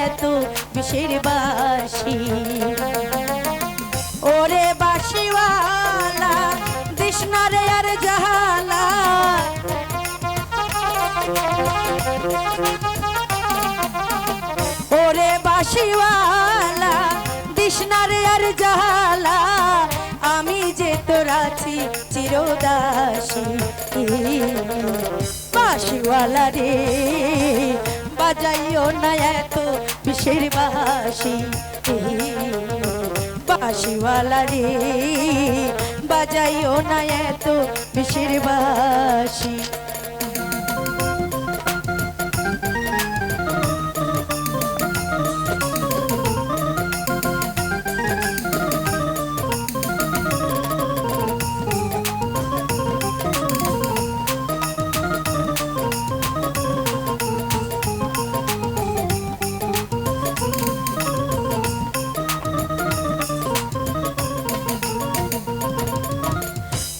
এত বিষের বাসি। ওরে বাসিওয়ালা তৃষ্ণা রে আর জালা, ওরে বাসিওয়ালা তৃষ্ণা রে আর জালা, আমি যে তোর আছি চিরদাসী। বাসিওয়ালা রে বাজাইও না এত বিষের বাসি, বাসিওয়ালা রে বাজাইও না এত বিষের বাসি।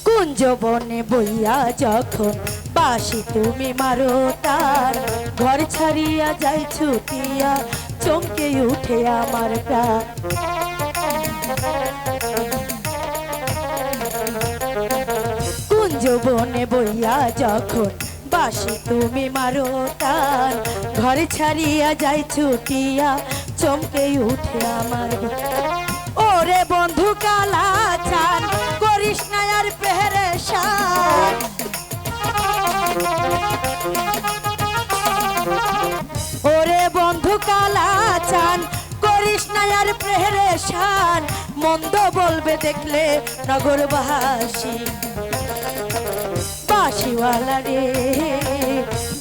কুঞ্জবনে বইয়া যখন বাসি তুমি মারো তার, ঘর ছাড়িয়া যাই ছুটিয়া চমকে উঠে আমার প্রাণ। কুঞ্জবনে বইয়া যখন বাসি তুমি মারো তার, ঘর ছাড়িয়া যাই ছুটিয়া চমকে উঠে আমার। ওরে বন্ধু কালা চান করিস না আর পেরেশান, ওরে বন্ধু কালা চান করিস না আর পেরেশান, মন্দ বলবে দেখলে নগরবাসী। বাসিওয়ালা রে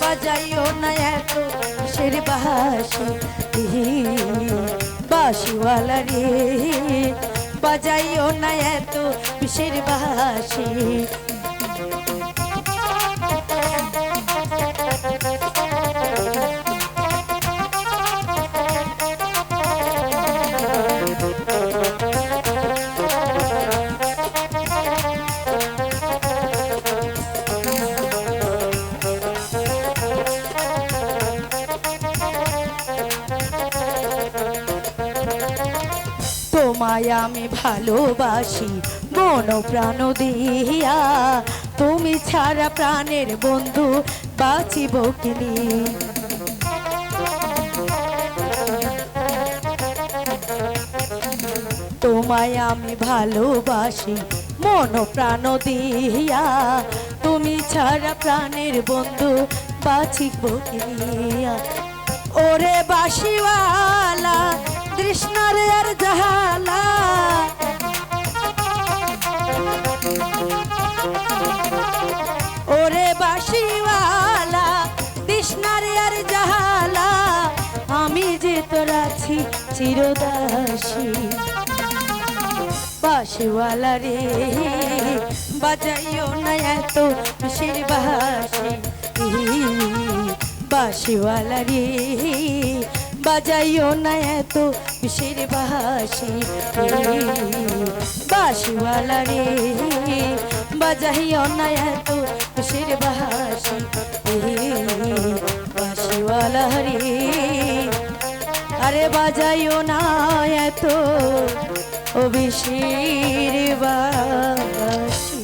বাজাইও না এত বিষের বাসি, বাসিওয়ালা রে বাজাইও না এত বিষের বাসি। তোমায় আমি ভালোবাসি মন প্রাণ দিয়া, তুমি ছাড়া প্রাণের বন্ধু বাঁচিব কিনি। তোমায় আমি ভালোবাসি মন প্রাণ দিয়া, তুমি ছাড়া প্রাণের বন্ধু বাঁচিব কিনি। ওরে বাসিওয়ালা তৃষ্ণা রে আর জালা, ওরে বাসিওয়ালা তৃষ্ণা রে আর জালা, আমি যে তোর আছি চিরদাসী। বাসিওয়ালা রে বাজাইও না এত বিষের বাসি, বাসিওয়ালা রে বাজাইও না এত বিষের বাসি। বাসিওয়ালা রে বাজাইও না এত বিষের বাসি, বাসিওয়ালা রে আরে বাজাইও না এত বিষের বাসি।